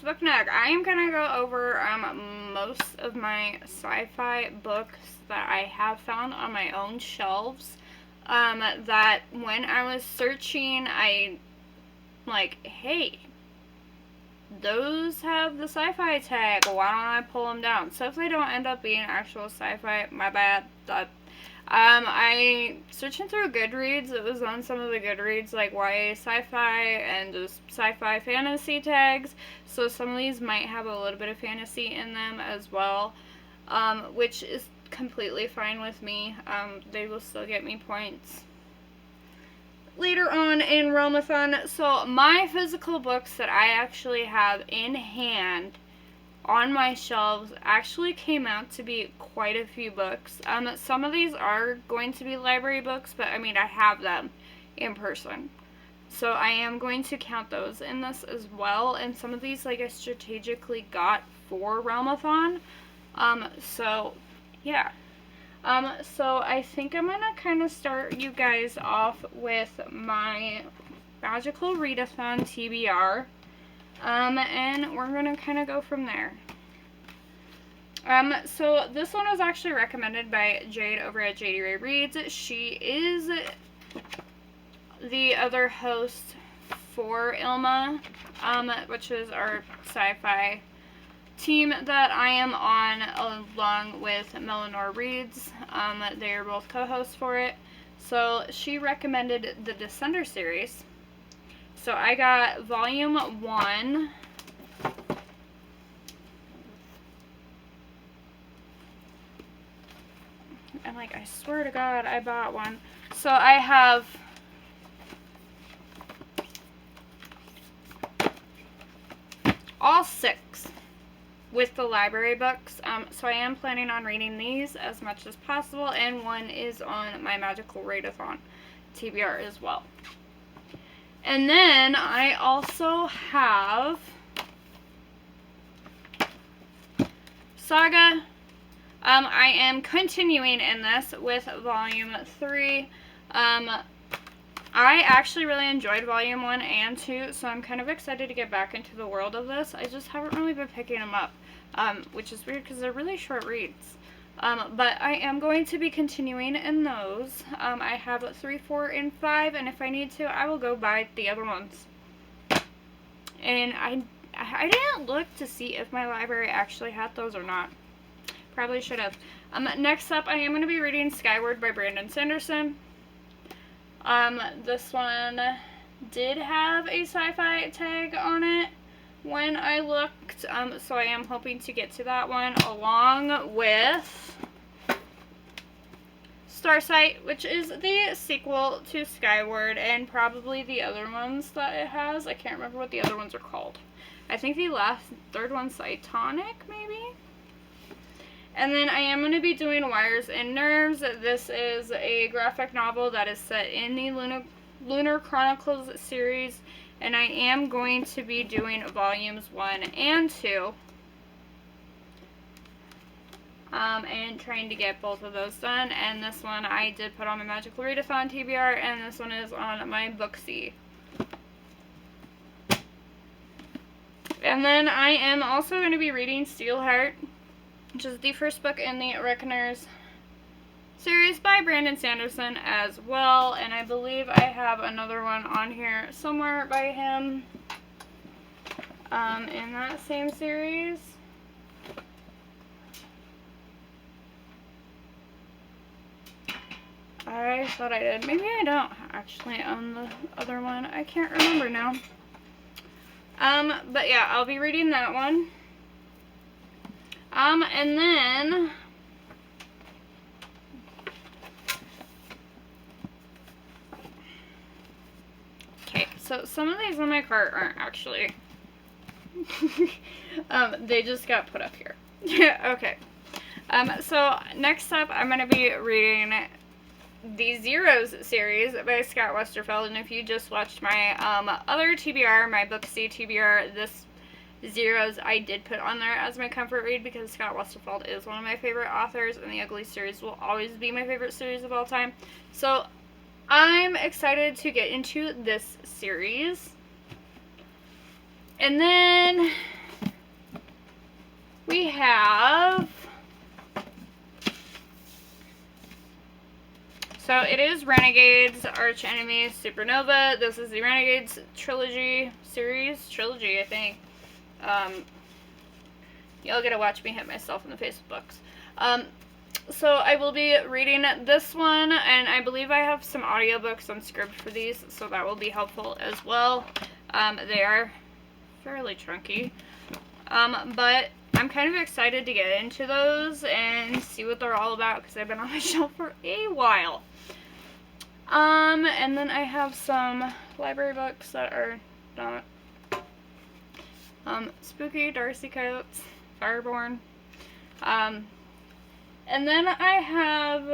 book nook. I am going to go over most of my sci-fi books that I have found on my own shelves. That when I was searching, I like, hey, those have the sci-fi tag. Why don't I pull them down? So if they don't end up being actual sci-fi, my bad. I searching through Goodreads. It was on some of the Goodreads, like YA sci-fi and just sci-fi fantasy tags. So some of these might have a little bit of fantasy in them as well, which is completely fine with me. They will still get me points later on in Realmathon. So my physical books that I actually have in hand on my shelves actually came out to be quite a few books. Some of these are going to be library books, but I mean, I have them in person. So I am going to count those in this as well. And some of these, like, I strategically got for Realmathon. So, yeah. So I think I'm going to kind of start you guys off with my Magical Readathon TBR. And we're going to kind of go from there. So this one was actually recommended by Jade over at JD Ray Reads. She is the other host for Ilma, which is our sci-fi team that I am on, along with Melanor Reads. They are both co-hosts for it. So she recommended the Descender series. So I got volume 1. And, like, I swear to God, I bought one. So I have all 6 with the library books. So I am planning on reading these as much as possible. And one is on my Magical Readathon TBR as well. And then I also have Saga. I am continuing in this with volume 3. I actually really enjoyed volume 1 and 2, so I'm kind of excited to get back into the world of this. I just haven't really been picking them up, which is weird because they're really short reads. But I am going to be continuing in those. I have 3, 4, and 5, and if I need to, I will go buy the other ones. And I didn't look to see if my library actually had those or not. Probably should have. Next up, I am going to be reading Skyward by Brandon Sanderson. This one did have a sci-fi tag on it when I looked, so I am hoping to get to that one, along with Starsight, which is the sequel to Skyward, and probably the other ones that it has. I can't remember what the other ones are called. I think the third one's Cytonic, maybe? And then I am going to be doing Wires and Nerves. This is a graphic novel that is set in the Lunar Chronicles series, and I am going to be doing volumes 1 and 2. And trying to get both of those done. And this one I did put on my Magical Readathon TBR, and this one is on my Booksy. And then I am also going to be reading Steelheart, which is the first book in the Reckoners series by Brandon Sanderson as well. And I believe I have another one on here somewhere by him in that same series. I thought I did. Maybe I don't actually own the other one. I can't remember now. But yeah, I'll be reading that one. And then okay, so some of these on my cart aren't actually they just got put up here. Okay. So next up I'm gonna be reading the Zeros series by Scott Westerfeld, and if you just watched my other TBR, my Booksy TBR, this Zeros I did put on there as my comfort read because Scott Westerfeld is one of my favorite authors, and the Ugly series will always be my favorite series of all time. So I'm excited to get into this series. And then we have... So it is Renegades, Arch Enemy, Supernova. This is the Renegades trilogy, trilogy, I think. Y'all gotta watch me hit myself in the face with books. So I will be reading this one, and I believe I have some audiobooks on Scribd for these, so that will be helpful as well. They are fairly chunky, but I'm kind of excited to get into those and see what they're all about, because they've been on my shelf for a while. And then I have some library books that are not, Spooky, Darcy Coates, Fireborn, and then I have,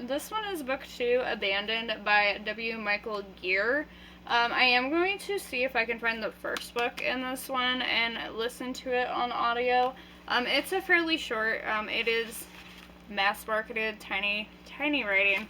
this one is book 2, Abandoned, by W. Michael Gear. I am going to see if I can find the first book in this one and listen to it on audio. It's a fairly short, it is mass marketed, tiny writing.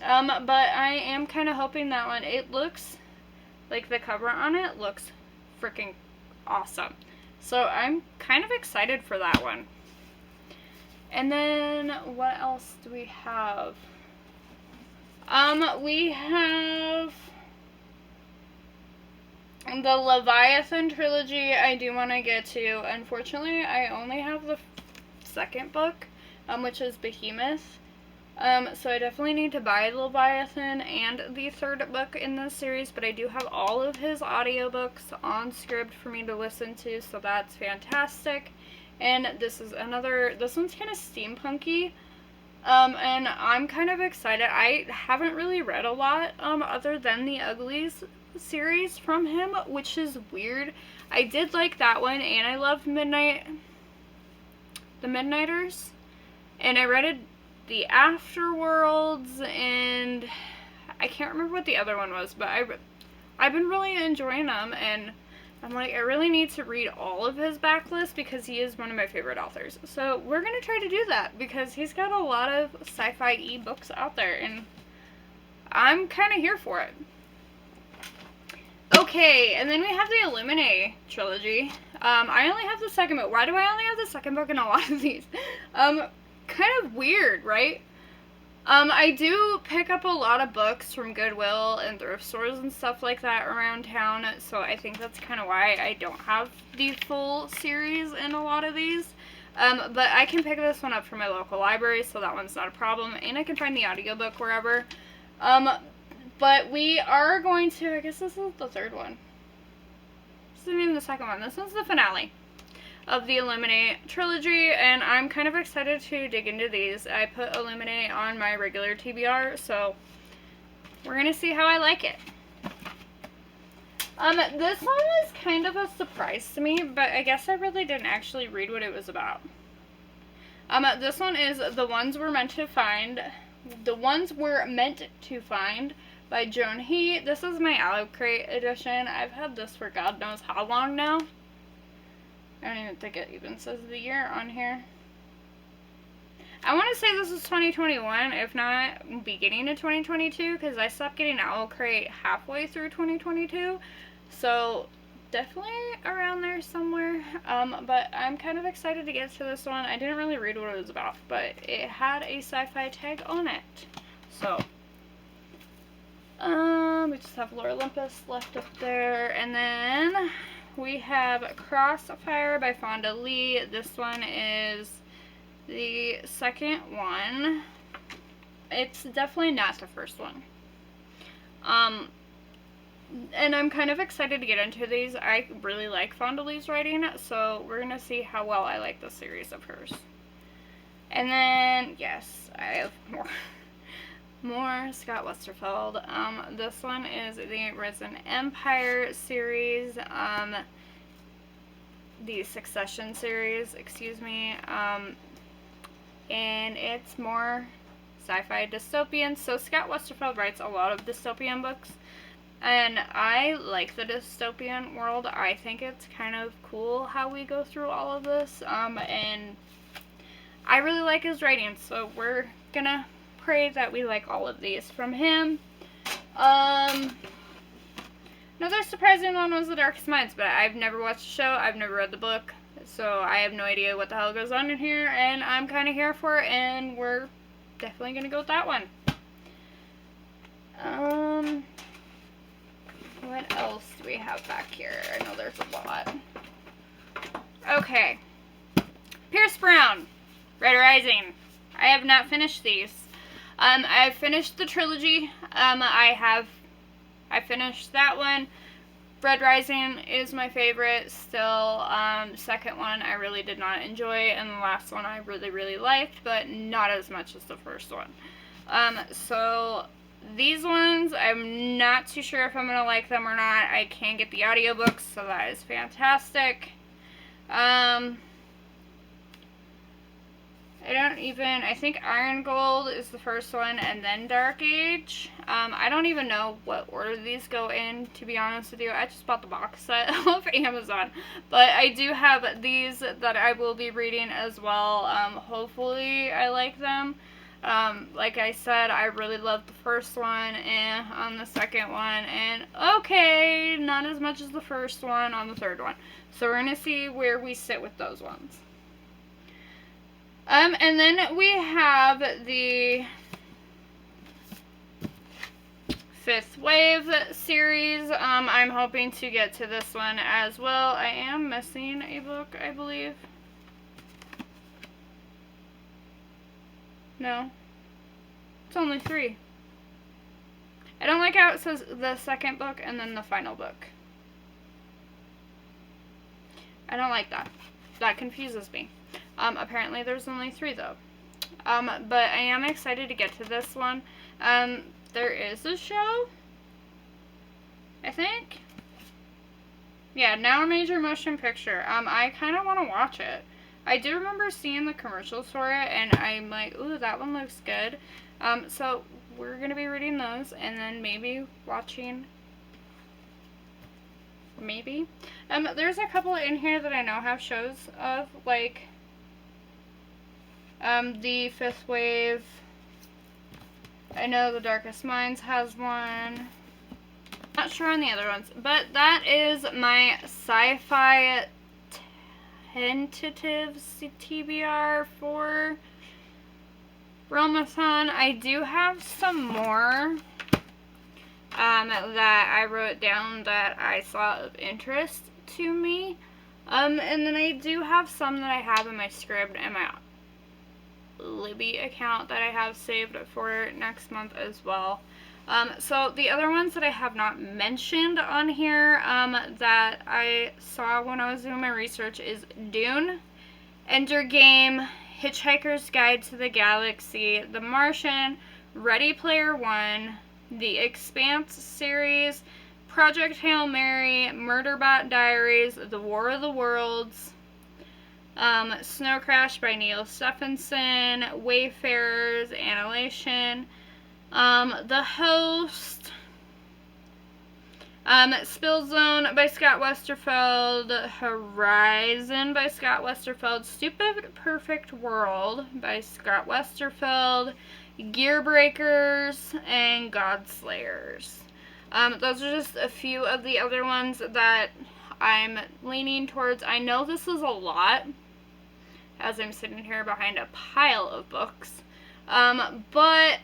But I am kind of hoping that one, it looks like the cover on it looks freaking awesome. So I'm kind of excited for that one. And then, what else do we have? We have the Leviathan trilogy I do want to get to. Unfortunately, I only have the second book, which is Behemoth. So I definitely need to buy Leviathan and the third book in this series, but I do have all of his audiobooks on Scribd for me to listen to, so that's fantastic. And this is another, this one's kind of steampunky, and I'm kind of excited. I haven't really read a lot, other than the Uglies series from him, which is weird. I did like that one, and I loved The Midnighters, and I read the Afterworlds, and I can't remember what the other one was, but I've been really enjoying them, and I'm like, I really need to read all of his backlist because he is one of my favorite authors. So we're going to try to do that because he's got a lot of sci-fi e-books out there, and I'm kind of here for it. Okay, and then we have the Illuminae trilogy. I only have the second book. Why do I only have the second book in a lot of these? Kind of weird, right? I do pick up a lot of books from Goodwill and thrift stores and stuff like that around town, so I think that's kind of why I don't have the full series in a lot of these. But I can pick this one up from my local library, so that one's not a problem, and I can find the audiobook wherever. But we are going to, I guess this is the third one. This isn't even the second one. This one's the finale of the Illuminae trilogy, and I'm kind of excited to dig into these. I put Illuminae on my regular TBR, so we're gonna see how I like it. This one was kind of a surprise to me, but I guess I really didn't actually read what it was about. This one is The Ones We're Meant to Find by Joan He. This is my Aloe Crate edition. I've had this for God knows how long now. I don't even think it even says the year on here. I want to say this is 2021, if not beginning of 2022, because I stopped getting Owl Crate halfway through 2022. So definitely around there somewhere. But I'm kind of excited to get to this one. I didn't really read what it was about, but it had a sci-fi tag on it. So we just have Lore Olympus left up there, and then we have Crossfire by Fonda Lee. This one is the second one. It's definitely not the first one. And I'm kind of excited to get into these. I really like Fonda Lee's writing, so we're going to see how well I like the series of hers. And then, yes, I have more Scott Westerfeld. This one is the Risen Empire series, the Succession series, excuse me, and it's more sci-fi dystopian. So Scott Westerfeld writes a lot of dystopian books, and I like the dystopian world. I think it's kind of cool how we go through all of this, and I really like his writing, so we're gonna pray that we like all of these from him. Another surprising one was The Darkest Minds, but I've never watched the show, I've never read the book. So I have no idea what the hell goes on in here, and I'm kind of here for it, and we're definitely going to go with that one. What else do we have back here? I know there's a lot. Okay. Pierce Brown, Red Rising. I have not finished these. I've finished the trilogy. I finished that one. Red Rising is my favorite still. Second one I really did not enjoy, and the last one I really, really liked, but not as much as the first one. So these ones, I'm not too sure if I'm going to like them or not. I can get the audiobooks, so that is fantastic. I think Iron Gold is the first one, and then Dark Age. I don't even know what order these go in, to be honest with you. I just bought the box set off Amazon. But I do have these that I will be reading as well. Hopefully I like them. Like I said, I really loved the first one and on the second one, and okay, not as much as the first one on the third one. So we're going to see where we sit with those ones. And then we have the Fifth Wave series. I'm hoping to get to this one as well. I am missing a book, I believe. No. It's only 3. I don't like how it says the second book and then the final book. I don't like that. That confuses me. Apparently there's only 3 though. But I am excited to get to this one. There is a show, I think. Yeah, Now a Major Motion Picture. I kind of want to watch it. I do remember seeing the commercials for it, and I'm like, ooh, that one looks good. So we're going to be reading those, and then maybe watching. Maybe. There's a couple in here that I know have shows of, like, the Fifth Wave. I know The Darkest Minds has one. Not sure on the other ones, but that is my SciFi tentative TBR for Realmathon. I do have some more that I wrote down that I saw of interest to me. And then I do have some that I have in my script and my Libby account that I have saved for next month as well. So the other ones that I have not mentioned on here that I saw when I was doing my research is Dune, Ender Game, Hitchhiker's Guide to the Galaxy, The Martian, Ready Player One, The Expanse series, Project Hail Mary, Murderbot Diaries, The War of the Worlds, Snow Crash by Neil Stephenson, Wayfarers, Annihilation, The Host, Spill Zone by Scott Westerfeld, Horizon by Scott Westerfeld, Stupid Perfect World by Scott Westerfeld, Gear Breakers, and Godslayers. Those are just a few of the other ones that I'm leaning towards. I know this is a lot, as I'm sitting here behind a pile of books, but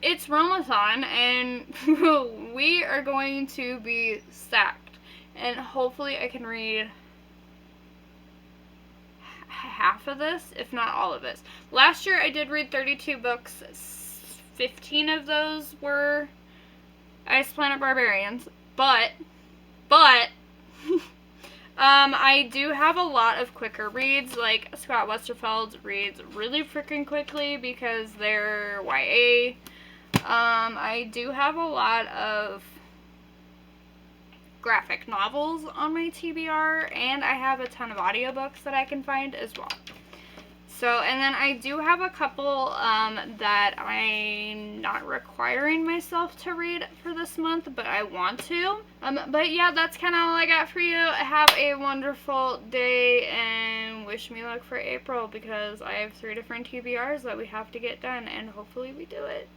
it's Realmathon, and we are going to be stacked, and hopefully I can read half of this, if not all of this. Last year I did read 32 books. 15 of those were Ice Planet Barbarians, but I do have a lot of quicker reads. Like Scott Westerfeld reads really freaking quickly because they're YA. I do have a lot of graphic novels on my TBR, and I have a ton of audiobooks that I can find as well. So, and then I do have a couple that I'm not requiring myself to read for this month, but I want to. But yeah, that's kind of all I got for you. Have a wonderful day, and wish me luck for April, because I have 3 different TBRs that we have to get done, and hopefully we do it.